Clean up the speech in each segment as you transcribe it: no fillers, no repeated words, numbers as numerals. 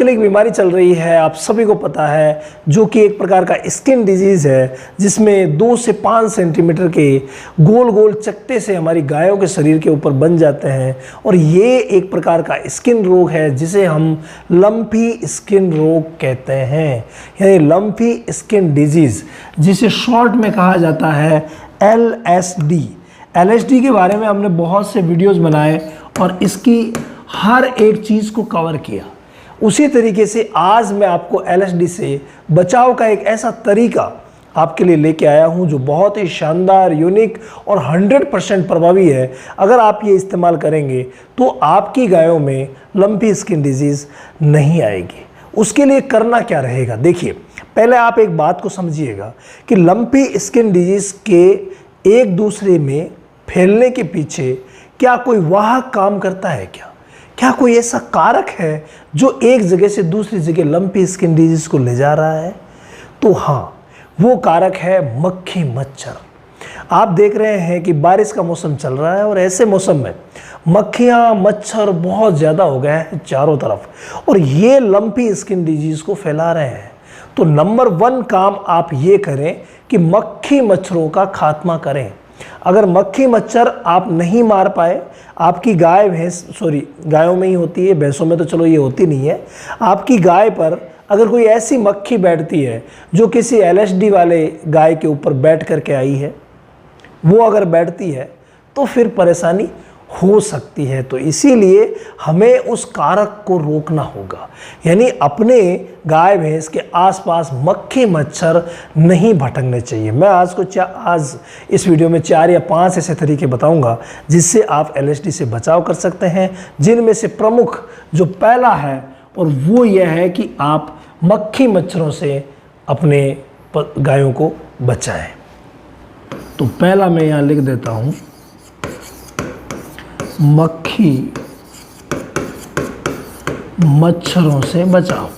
आजकल एक बीमारी चल रही है, आप सभी को पता है, जो कि एक प्रकार का स्किन डिजीज़ है, जिसमें 2 से 5 सेंटीमीटर के गोल गोल चकत्ते से हमारी गायों के शरीर के ऊपर बन जाते हैं। और ये एक प्रकार का स्किन रोग है जिसे हम लंपी स्किन रोग कहते हैं, यानी लंपी स्किन डिजीज़, जिसे शॉर्ट में कहा जाता है LSD। LSD के बारे में हमने बहुत से वीडियोस बनाए और इसकी हर एक चीज़ को कवर किया। उसी तरीके से आज मैं आपको LSD से बचाव का एक ऐसा तरीका आपके लिए लेके आया हूं जो बहुत ही शानदार, यूनिक और 100% प्रभावी है। अगर आप ये इस्तेमाल करेंगे तो आपकी गायों में लंपी स्किन डिजीज़ नहीं आएगी। उसके लिए करना क्या रहेगा, देखिए, पहले आप एक बात को समझिएगा कि लंपी स्किन डिजीज़ के एक दूसरे में फैलने के पीछे क्या कोई वाहक काम करता है, क्या कोई ऐसा कारक है जो एक जगह से दूसरी जगह लंपी स्किन डिजीज़ को ले जा रहा है? तो हाँ, वो कारक है मक्खी मच्छर। आप देख रहे हैं कि बारिश का मौसम चल रहा है और ऐसे मौसम में मक्खियाँ मच्छर बहुत ज़्यादा हो गए हैं चारों तरफ और ये लंपी स्किन डिजीज़ को फैला रहे हैं। तो नंबर 1 काम आप ये करें कि मक्खी मच्छरों का खात्मा करें। अगर मक्खी मच्छर आप नहीं मार पाए, आपकी गाय भैंस, गायों में ही होती है, भैंसों में तो चलो ये होती नहीं है, आपकी गाय पर अगर कोई ऐसी मक्खी बैठती है जो किसी LSD वाले गाय के ऊपर बैठ करके आई है, वो अगर बैठती है तो फिर परेशानी हो सकती है। तो इसीलिए हमें उस कारक को रोकना होगा, यानी अपने गाय भैंस के आसपास मक्खी मच्छर नहीं भटकने चाहिए। मैं आज इस वीडियो में 4 या 5 ऐसे तरीके बताऊंगा जिससे आप LSD से बचाव कर सकते हैं, जिनमें से प्रमुख जो पहला है और वो यह है कि आप मक्खी मच्छरों से अपने गायों को बचाएं। तो पहला मैं यहाँ लिख देता हूँ, मक्खी मच्छरों से बचाव।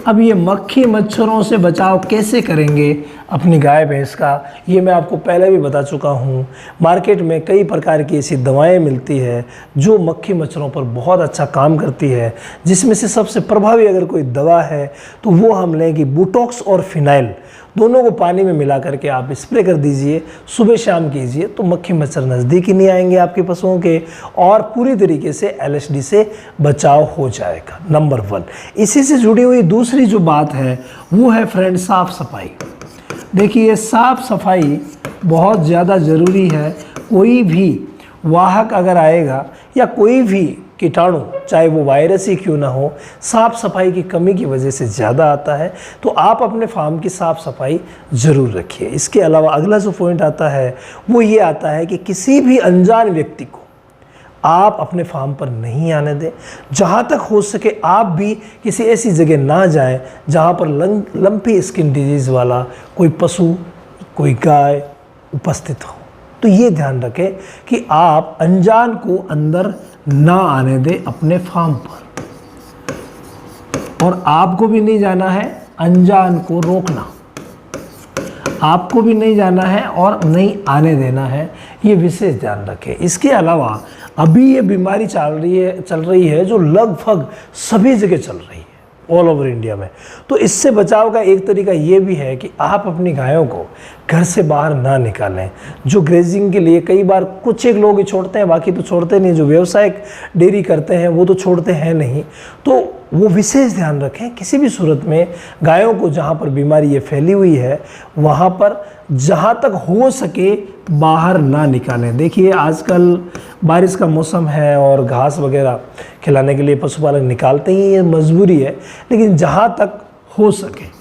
अब ये मक्खी मच्छरों से बचाव कैसे करेंगे अपनी गाय भैंस का, ये मैं आपको पहले भी बता चुका हूँ। मार्केट में कई प्रकार की ऐसी दवाएं मिलती है जो मक्खी मच्छरों पर बहुत अच्छा काम करती है, जिसमें से सबसे प्रभावी अगर कोई दवा है तो वो हम लेंगे बुटॉक्स और फिनाइल, दोनों को पानी में मिला करके आप स्प्रे कर दीजिए, सुबह शाम कीजिए, तो मक्खी मच्छर नज़दीक ही नहीं आएंगे आपके पशुओं के और पूरी तरीके से LSD से बचाव हो जाएगा। नंबर 1। इसी से जुड़ी हुई दूसरी जो बात है वो है फ्रेंड साफ़ सफाई। देखिए, साफ़ सफाई बहुत ज़्यादा ज़रूरी है। कोई भी वाहक अगर आएगा या कोई भी कीटाणु, चाहे वो वायरस ही क्यों ना हो, साफ़ सफाई की कमी की वजह से ज़्यादा आता है। तो आप अपने फार्म की साफ़ सफाई ज़रूर रखिए। इसके अलावा अगला जो पॉइंट आता है वो ये आता है कि किसी भी अनजान व्यक्ति को आप अपने फार्म पर नहीं आने दें। जहाँ तक हो सके आप भी किसी ऐसी जगह ना जाएं जहाँ पर लंपी स्किन डिजीज़ वाला कोई पशु, कोई गाय उपस्थित हो। तो ये ध्यान रखें कि आप अनजान को अंदर ना आने दें अपने फार्म पर, और आपको भी नहीं जाना है अनजान को रोकना, आपको भी नहीं जाना है और नहीं आने देना है, ये विशेष ध्यान रखें। इसके अलावा अभी ये बीमारी चल रही है जो लगभग सभी जगह चल रही है, ऑल ओवर इंडिया में। तो इससे बचाव का एक तरीका ये भी है कि आप अपनी गायों को घर से बाहर ना निकालें। जो ग्रेजिंग के लिए कई बार कुछ एक लोग ही छोड़ते हैं, बाकी तो छोड़ते नहीं। जो व्यवसायिक डेयरी करते हैं वो तो छोड़ते हैं नहीं। तो वो विशेष ध्यान रखें, किसी भी सूरत में गायों को जहाँ पर बीमारी ये फैली हुई है वहाँ पर जहाँ तक हो सके बाहर ना निकालें। देखिए, आजकल बारिश का मौसम है और घास वगैरह खिलाने के लिए पशुपालक निकालते ही, ये मजबूरी है, लेकिन जहाँ तक हो सके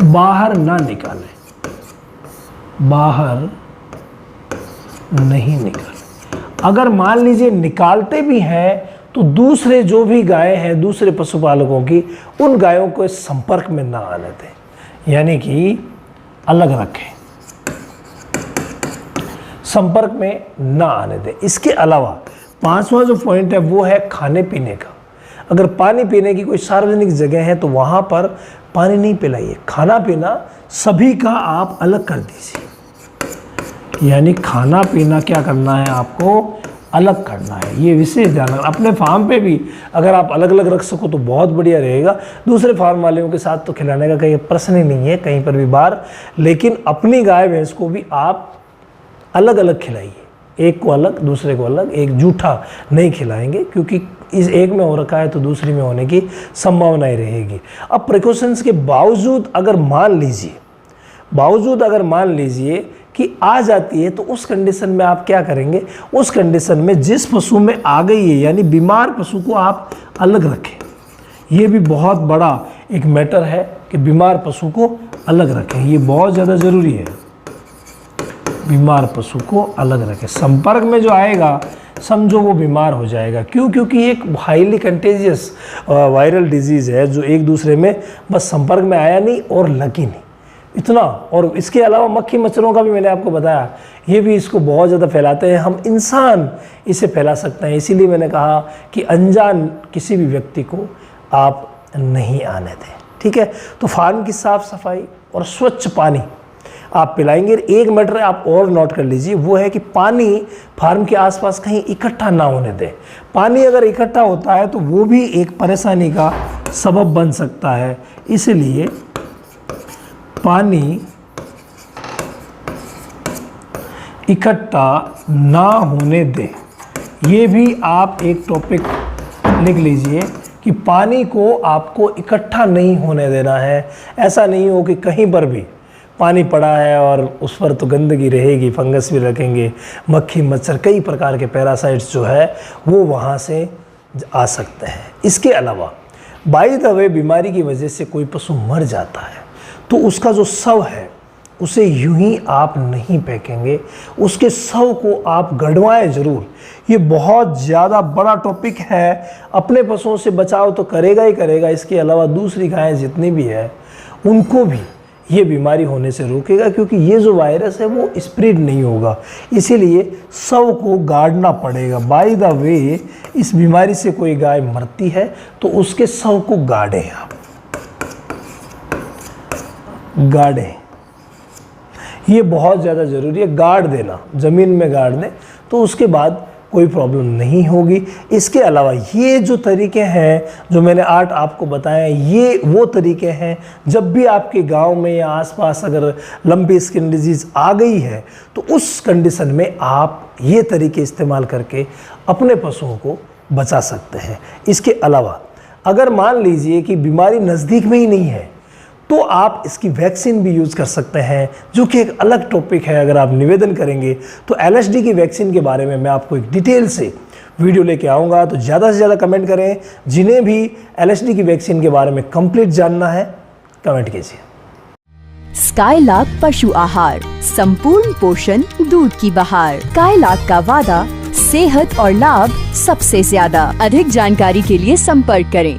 बाहर ना निकालें, बाहर नहीं निकालें। अगर मान लीजिए निकालते भी हैं तो दूसरे जो भी गायें हैं, दूसरे पशुपालकों की, उन गायों को इस संपर्क में ना आने दें, यानी कि अलग रखें, संपर्क में ना आने दें। इसके अलावा 5वां जो पॉइंट है वो है खाने पीने का। अगर पानी पीने की कोई सार्वजनिक जगह है तो वहाँ पर पानी नहीं पिलाइए। खाना पीना सभी का आप अलग कर दीजिए, यानी खाना पीना क्या करना है आपको अलग करना है, ये विशेष ध्यान रखना। अपने फार्म पे भी अगर आप अलग अलग रख सको तो बहुत बढ़िया रहेगा। दूसरे फार्म वालों के साथ तो खिलाने का कहीं प्रश्न ही नहीं है कहीं पर भी बाहर, लेकिन अपनी गाय भैंस को भी आप अलग अलग खिलाइए, एक को अलग दूसरे को अलग, एक जूठा नहीं खिलाएंगे क्योंकि इस एक में हो रखा है तो दूसरी में होने की संभावना ही रहेगी। अब प्रिकॉशंस के बावजूद अगर मान लीजिए कि आ जाती है तो उस कंडीशन में आप क्या करेंगे, उस कंडीशन में जिस पशु में आ गई है यानी बीमार पशु को आप अलग रखें। ये भी बहुत बड़ा एक मैटर है कि बीमार पशु को अलग रखें, ये बहुत ज़्यादा ज़रूरी है। बीमार पशु को अलग रखें, संपर्क में जो आएगा समझो वो बीमार हो जाएगा। क्यों? क्योंकि एक हाईली कंटेजियस वायरल डिजीज़ है जो एक दूसरे में बस संपर्क में आया नहीं और लगी नहीं, इतना। और इसके अलावा मक्खी मच्छरों का भी मैंने आपको बताया, ये भी इसको बहुत ज़्यादा फैलाते हैं, हम इंसान इसे फैला सकते हैं। इसीलिए मैंने कहा कि अनजान किसी भी व्यक्ति को आप नहीं आने दें, ठीक है। तो फार्म की साफ़ सफाई और स्वच्छ पानी आप पिलाएंगे। एक मैटर आप और नोट कर लीजिए, वो है कि पानी फार्म के आसपास कहीं इकट्ठा ना होने दें। पानी अगर इकट्ठा होता है तो वो भी एक परेशानी का सबब बन सकता है, इसलिए पानी इकट्ठा ना होने दें। ये भी आप एक टॉपिक लिख लीजिए कि पानी को आपको इकट्ठा नहीं होने देना है। ऐसा नहीं हो कि कहीं पर भी पानी पड़ा है और उस पर तो गंदगी रहेगी, फंगस भी रखेंगे, मक्खी मच्छर कई प्रकार के पैरासाइट्स जो है वो वहाँ से आ सकते हैं। इसके अलावा बाय द वे बीमारी की वजह से कोई पशु मर जाता है तो उसका जो शव है उसे यूं ही आप नहीं फेंकेंगे, उसके शव को आप गड़वाएं ज़रूर। ये बहुत ज़्यादा बड़ा टॉपिक है। अपने पशुओं से बचाव तो करेगा ही करेगा, इसके अलावा दूसरी गायें जितनी भी है उनको भी ये बीमारी होने से रोकेगा, क्योंकि ये जो वायरस है वो स्प्रेड नहीं होगा, इसीलिए शव को गाड़ना पड़ेगा। बाय द वे इस बीमारी से कोई गाय मरती है तो उसके शव को गाड़ें, आप गाड़ें, ये बहुत ज़्यादा ज़रूरी है। गाड़ देना, ज़मीन में गाड़ दें तो उसके बाद कोई प्रॉब्लम नहीं होगी। इसके अलावा ये जो तरीके हैं जो मैंने 8 आपको बताए, ये वो तरीके हैं जब भी आपके गांव में या आसपास अगर लंपी स्किन डिजीज़ आ गई है तो उस कंडीशन में आप ये तरीके इस्तेमाल करके अपने पशुओं को बचा सकते हैं। इसके अलावा अगर मान लीजिए कि बीमारी नज़दीक में ही नहीं है तो आप इसकी वैक्सीन भी यूज़ कर सकते हैं, जो कि एक अलग टॉपिक है। अगर आप निवेदन करेंगे तो LSD की वैक्सीन के बारे में मैं आपको एक डिटेल से वीडियो लेके आऊँगा, तो ज़्यादा से ज़्यादा कमेंट करें। जिन्हें भी LSD की वैक्सीन के बारे में कंप्लीट जानना है कमेंट कीजिए। स्काईलार्क पशु आहार, संपूर्ण पोषण, दूध की बहार। स्काईलार्क का वादा, सेहत और लाभ सबसे ज्यादा। अधिक जानकारी के लिए संपर्क करें